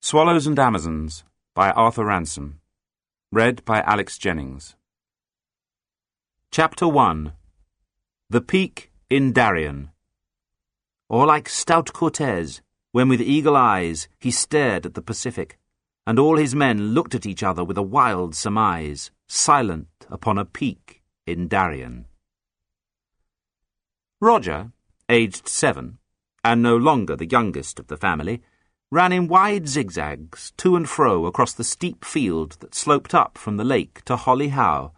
Swallows and Amazons by Arthur Ransome. Read by Alex Jennings. Chapter 1. The Peak in Darien. Or like stout Cortez, when with eagle eyes he stared at the Pacific, and all his men looked at each other with a wild surmise, silent upon a peak in Darien. Roger, aged 7, and no longer the youngest of the family, ran in wide zigzags to and fro across the steep field that sloped up from the lake to Holly Howe,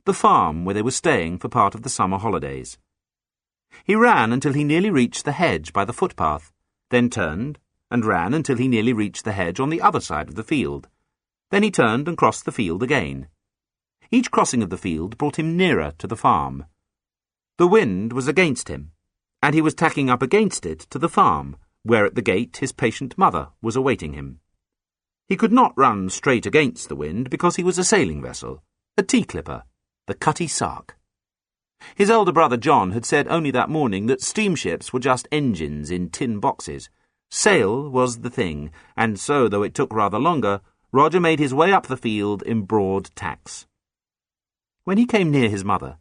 the farm where they were staying for part of the summer holidays. He ran until he nearly reached the hedge by the footpath, then turned and ran until he nearly reached the hedge on the other side of the field. Then he turned and crossed the field again. Each crossing of the field brought him nearer to the farm. The wind was against him, and he was tacking up against it to the farm, where at the gate his patient mother was awaiting him. He could not run straight against the wind because he was a sailing vessel, a tea-clipper, the Cutty Sark. His elder brother John had said only that morning that steamships were just engines in tin boxes. Sail was the thing, and so, though it took rather longer, Roger made his way up the field in broad tacks. When he came near his mother,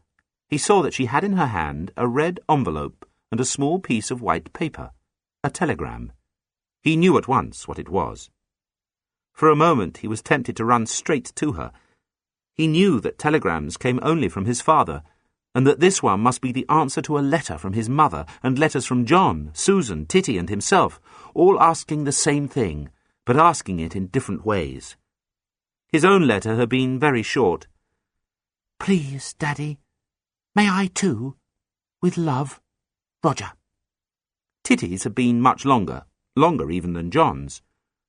he saw that she had in her hand a red envelope and a small piece of white paper. A telegram. He knew at once what it was. For a moment he was tempted to run straight to her. He knew that telegrams came only from his father, and that this one must be the answer to a letter from his mother, and letters from John, Susan, Titty, and himself, all asking the same thing, but asking it in different ways. His own letter had been very short. "Please, Daddy, may I too? With love, Roger." Titty's had been much longer even than John's.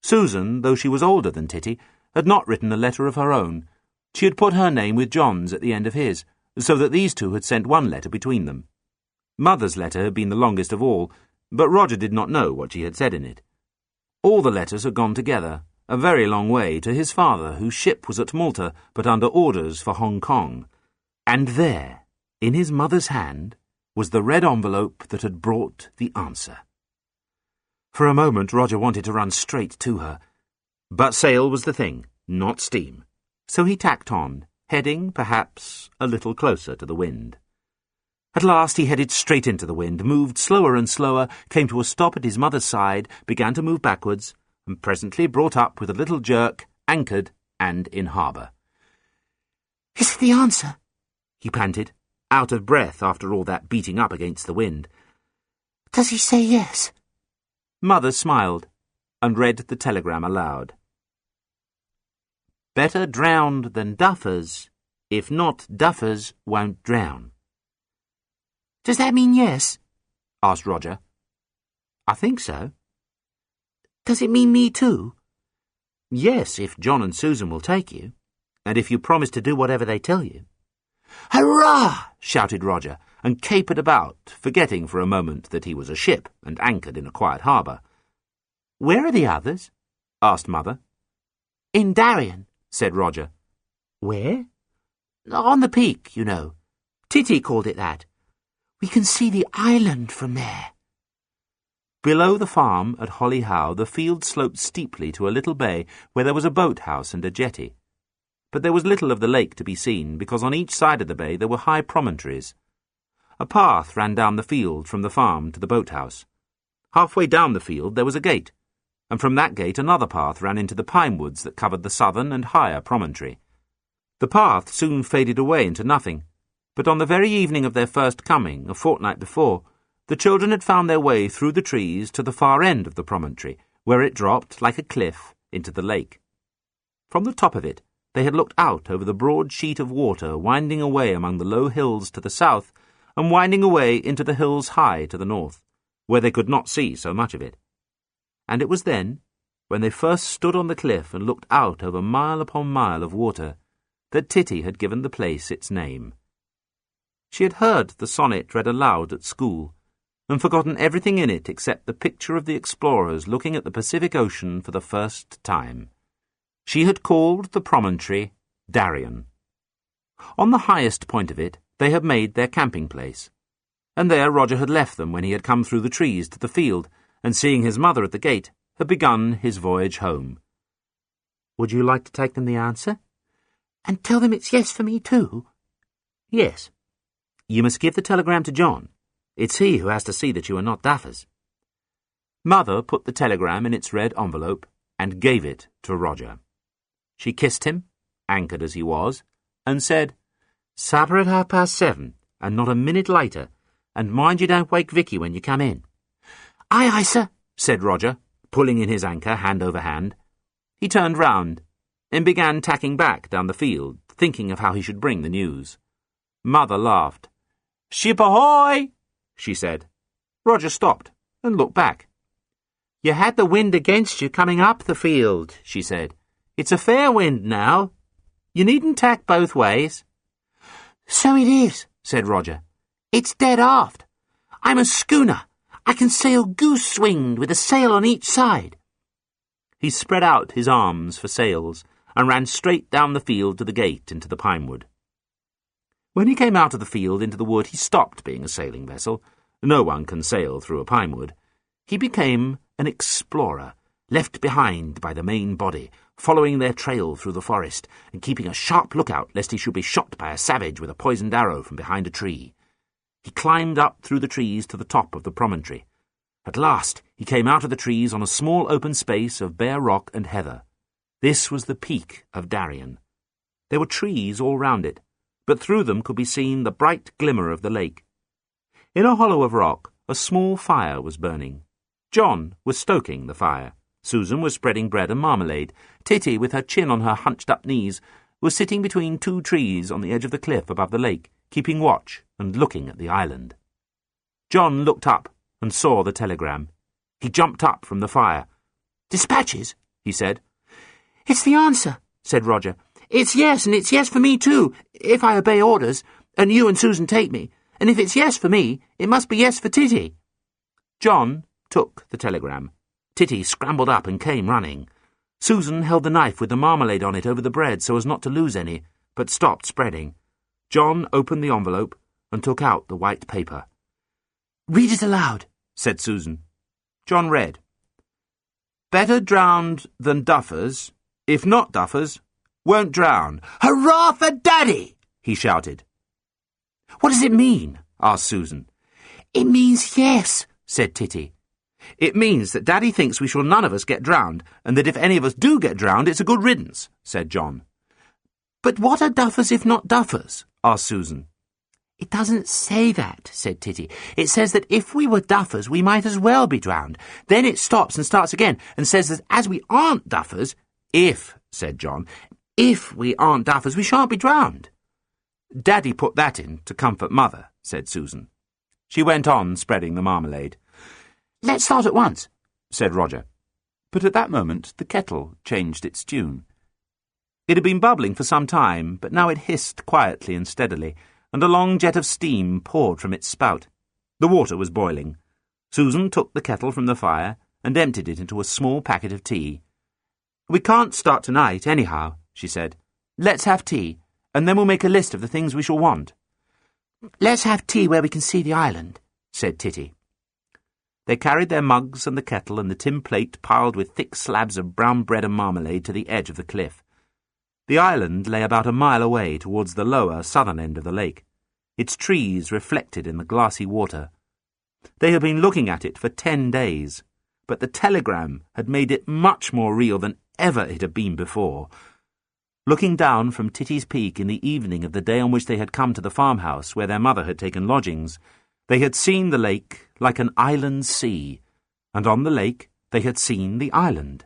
Susan, though she was older than Titty, had not written a letter of her own. She had put her name with John's at the end of his, so that these two had sent one letter between them. Mother's letter had been the longest of all, but Roger did not know what she had said in it. All the letters had gone together, a very long way, to his father, whose ship was at Malta, but under orders for Hong Kong. And there, in his mother's hand, was the red envelope that had brought the answer. For a moment Roger wanted to run straight to her, but sail was the thing, not steam, so he tacked on, heading, perhaps, a little closer to the wind. At last he headed straight into the wind, moved slower and slower, came to a stop at his mother's side, began to move backwards, and presently brought up with a little jerk, anchored, and in harbour. "Is it the answer?" he panted, out of breath after all that beating up against the wind. "Does he say yes?" Mother smiled, and read the telegram aloud. "Better drowned than duffers. If not, duffers won't drown." "Does that mean yes?" asked Roger. "I think so." "Does it mean me too?" "Yes, if John and Susan will take you, and if you promise to do whatever they tell you." "Hurrah!" shouted Roger, and capered about, forgetting for a moment that he was a ship and anchored in a quiet harbour. "Where are the others?" asked Mother. "In Darien," said Roger. "Where?" "On the peak, you know. Titty called it that. We can see the island from there." Below the farm at Holly Howe the field sloped steeply to a little bay where there was a boathouse and a jetty. But there was little of the lake to be seen, because on each side of the bay there were high promontories. A path ran down the field from the farm to the boathouse. Halfway down the field there was a gate, and from that gate another path ran into the pine woods that covered the southern and higher promontory. The path soon faded away into nothing, but on the very evening of their first coming, a fortnight before, the children had found their way through the trees to the far end of the promontory, where it dropped, like a cliff, into the lake. From the top of it, they had looked out over the broad sheet of water winding away among the low hills to the south and winding away into the hills high to the north, where they could not see so much of it. And it was then, when they first stood on the cliff and looked out over mile upon mile of water, that Titty had given the place its name. She had heard the sonnet read aloud at school, and forgotten everything in it except the picture of the explorers looking at the Pacific Ocean for the first time. She had called the promontory Darien. On the highest point of it they had made their camping place, and there Roger had left them when he had come through the trees to the field, and seeing his mother at the gate, had begun his voyage home, Would you like to take them the answer? And tell them it's yes for me too? Yes. You must give the telegram to John. It's he who has to see that you are not duffers. Mother put the telegram in its red envelope and gave it to Roger. She kissed him, anchored as he was, and said, "Supper at 7:30, and not a minute later, and mind you don't wake Vicky when you come in." Aye, aye, sir, said Roger, pulling in his anchor hand over hand. He turned round and began tacking back down the field, thinking of how he should bring the news. Mother laughed. "Ship ahoy!" she said. Roger stopped and looked back. "You had the wind against you coming up the field," she said. "It's a fair wind now. You needn't tack both ways." "So it is," said Roger. "It's dead aft. I'm a schooner. I can sail goose-winged with a sail on each side." He spread out his arms for sails and ran straight down the field to the gate into the pinewood. When he came out of the field into the wood, he stopped being a sailing vessel. No one can sail through a pinewood. He became an explorer, left behind by the main body, following their trail through the forest and keeping a sharp lookout lest he should be shot by a savage with a poisoned arrow from behind a tree. He climbed up through the trees to the top of the promontory. At last he came out of the trees on a small open space of bare rock and heather. This was the peak of Darien. There were trees all round it, but through them could be seen the bright glimmer of the lake. In a hollow of rock, a small fire was burning. John was stoking the fire. Susan was spreading bread and marmalade. Titty, with her chin on her hunched-up knees, was sitting between two trees on the edge of the cliff above the lake, keeping watch and looking at the island. John looked up and saw the telegram. He jumped up from the fire. "Dispatches?" he said. "It's the answer," said Roger. "It's yes, and it's yes for me too, if I obey orders, and you and Susan take me. And if it's yes for me, it must be yes for Titty." John took the telegram. Titty scrambled up and came running. Susan held the knife with the marmalade on it over the bread so as not to lose any, but stopped spreading. John opened the envelope and took out the white paper. "Read it aloud," said Susan. John read. "Better drowned than duffers. If not duffers, won't drown." "Hurrah for Daddy!" he shouted. "What does it mean?" asked Susan. "It means yes," said Titty. "It means that Daddy thinks we shall none of us get drowned, and that if any of us do get drowned, it's a good riddance," said John. "But what are duffers if not duffers?" asked Susan. "It doesn't say that," said Titty. "It says that if we were duffers, we might as well be drowned. Then it stops and starts again, and says that as we aren't duffers—" "If," said John. "If we aren't duffers, we shan't be drowned." "Daddy put that in to comfort Mother," said Susan. She went on spreading the marmalade. "Let's start at once," said Roger. But at that moment the kettle changed its tune. It had been bubbling for some time, but now it hissed quietly and steadily, and a long jet of steam poured from its spout. The water was boiling. Susan took the kettle from the fire and emptied it into a small packet of tea. "We can't start tonight, anyhow," she said. "Let's have tea, and then we'll make a list of the things we shall want." "Let's have tea where we can see the island," said Titty. They carried their mugs and the kettle and the tin plate piled with thick slabs of brown bread and marmalade to the edge of the cliff. The island lay about a mile away towards the lower southern end of the lake, its trees reflected in the glassy water. They had been looking at it for 10 days, but the telegram had made it much more real than ever it had been before. Looking down from Titty's Peak in the evening of the day on which they had come to the farmhouse where their mother had taken lodgings, they had seen the lake like an island sea, and on the lake they had seen the island.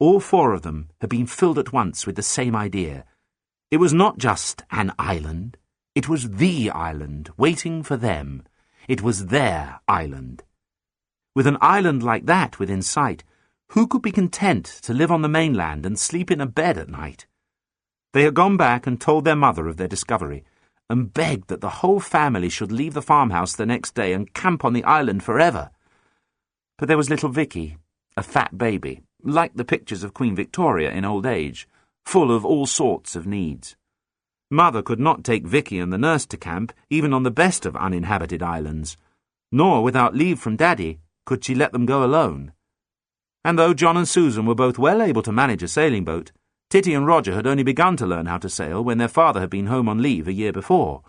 All four of them had been filled at once with the same idea. It was not just an island. It was the island waiting for them. It was their island. With an island like that within sight, who could be content to live on the mainland and sleep in a bed at night? They had gone back and told their mother of their discovery, and begged that the whole family should leave the farmhouse the next day and camp on the island forever. But there was little Vicky, a fat baby, like the pictures of Queen Victoria in old age, full of all sorts of needs. Mother could not take Vicky and the nurse to camp, even on the best of uninhabited islands, nor, without leave from Daddy, could she let them go alone. And though John and Susan were both well able to manage a sailing boat, Titty and Roger had only begun to learn how to sail when their father had been home on leave a year before.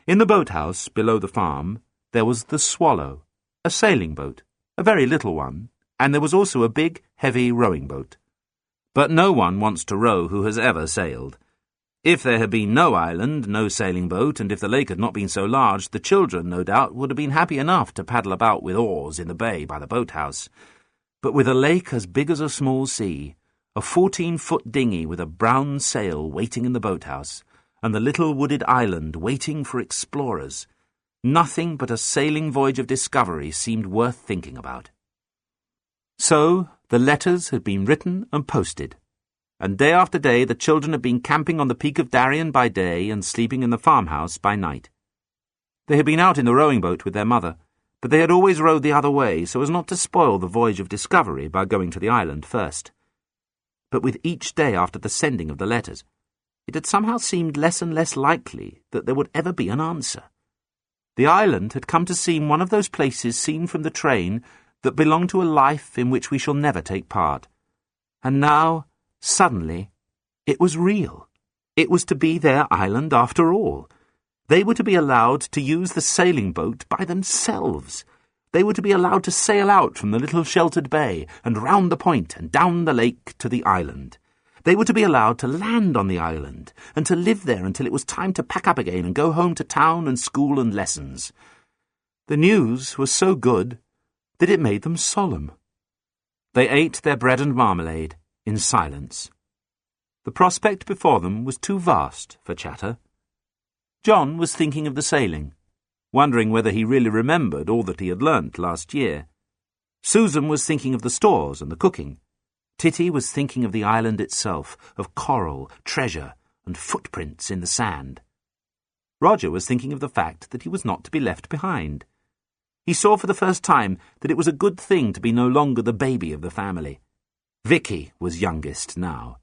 In the boathouse below the farm, there was the Swallow, a sailing boat, a very little one, and there was also a big, heavy rowing boat. But no one wants to row who has ever sailed. If there had been no island, no sailing boat, and if the lake had not been so large, the children, no doubt, would have been happy enough to paddle about with oars in the bay by the boathouse. But with a lake as big as a small sea, a 14-foot dinghy with a brown sail waiting in the boathouse, and the little wooded island waiting for explorers, nothing but a sailing voyage of discovery seemed worth thinking about. So the letters had been written and posted, and day after day the children had been camping on the peak of Darien by day and sleeping in the farmhouse by night. They had been out in the rowing boat with their mother, but they had always rowed the other way so as not to spoil the voyage of discovery by going to the island first. But with each day after the sending of the letters, it had somehow seemed less and less likely that there would ever be an answer. The island had come to seem one of those places seen from the train that belong to a life in which we shall never take part. And now, suddenly, it was real. It was to be their island after all. They were to be allowed to use the sailing boat by themselves. They were to be allowed to sail out from the little sheltered bay and round the point and down the lake to the island. They were to be allowed to land on the island and to live there until it was time to pack up again and go home to town and school and lessons. The news was so good that it made them solemn. They ate their bread and marmalade in silence. The prospect before them was too vast for chatter. John was thinking of the sailing, wondering whether he really remembered all that he had learnt last year. Susan was thinking of the stores and the cooking. Titty was thinking of the island itself, of coral, treasure, and footprints in the sand. Roger was thinking of the fact that he was not to be left behind. He saw for the first time that it was a good thing to be no longer the baby of the family. Vicky was youngest now.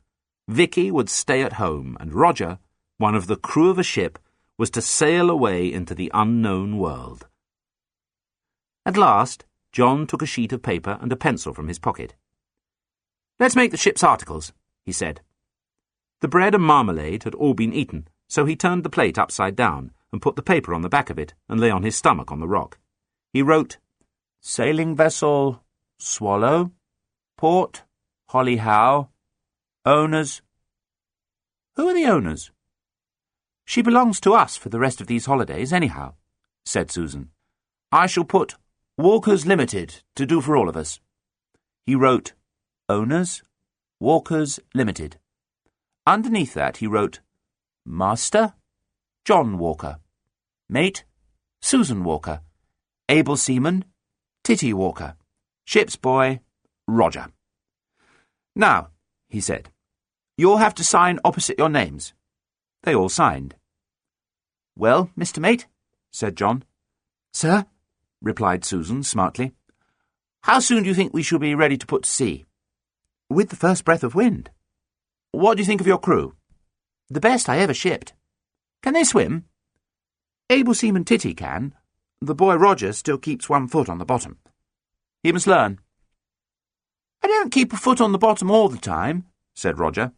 Vicky would stay at home, and Roger, one of the crew of a ship, was to sail away into the unknown world. At last, John took a sheet of paper and a pencil from his pocket. "Let's make the ship's articles," he said. The bread and marmalade had all been eaten, so he turned the plate upside down and put the paper on the back of it and lay on his stomach on the rock. He wrote, "Sailing vessel, Swallow, port, Holly Howe, owners." "Who are the owners?" "She belongs to us for the rest of these holidays, anyhow," said Susan. "I shall put Walkers Limited to do for all of us." He wrote, "Owners, Walkers Limited." Underneath that he wrote, "Master, John Walker. Mate, Susan Walker. Able seaman, Titty Walker. Ship's boy, Roger." "Now," he said, "you'll have to sign opposite your names." They all signed. "Well, Mr. Mate," said John. "Sir," replied Susan smartly. "How soon do you think we shall be ready to put to sea?" "With the first breath of wind." "What do you think of your crew?" "The best I ever shipped." "Can they swim?" "Able seaman Titty can. The boy Roger still keeps one foot on the bottom." "He must learn." "I don't keep a foot on the bottom all the time," said Roger.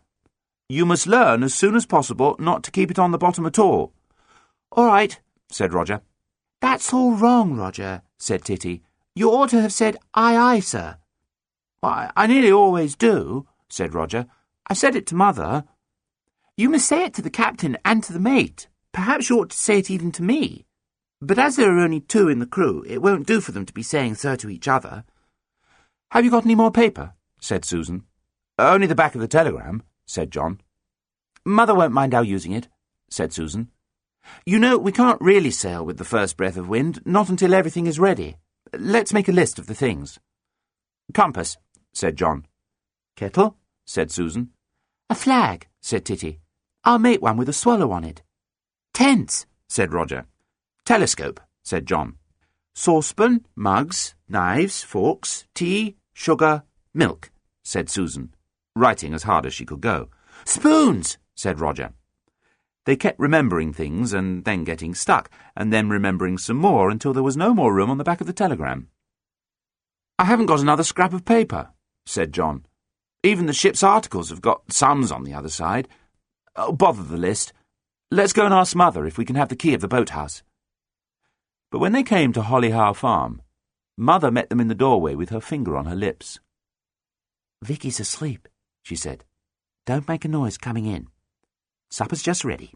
"You must learn as soon as possible not to keep it on the bottom at all." "All right," said Roger. "That's all wrong, Roger," said Titty. "You ought to have said, 'Aye, aye, sir.'" "I nearly always do," said Roger. "I said it to Mother." "You must say it to the captain and to the mate. Perhaps you ought to say it even to me. But as there are only 2 in the crew, it won't do for them to be saying sir to each other." "Have you got any more paper?" said Susan. "Only the back of the telegram," said John. "Mother won't mind our using it," said Susan. "You know, we can't really sail with the first breath of wind, not until everything is ready. Let's make a list of the things." "Compass," said John. "Kettle," said Susan. "A flag," said Titty. "I'll make one with a swallow on it." "Tents," said Roger. "Telescope," said John. "Saucepan, mugs, knives, forks, tea, sugar, milk," said Susan, writing as hard as she could go. "Spoons," said Roger. They kept remembering things and then getting stuck, and then remembering some more until there was no more room on the back of the telegram. "I haven't got another scrap of paper," said John. Even the ship's articles have got sums on the other side. Oh, bother the list. Let's go and ask Mother if we can have the key of the boathouse. But when they came to Holly Howe Farm, Mother met them in the doorway with her finger on her lips. "Vicky's asleep," she said. "Don't make a noise coming in. Supper's just ready."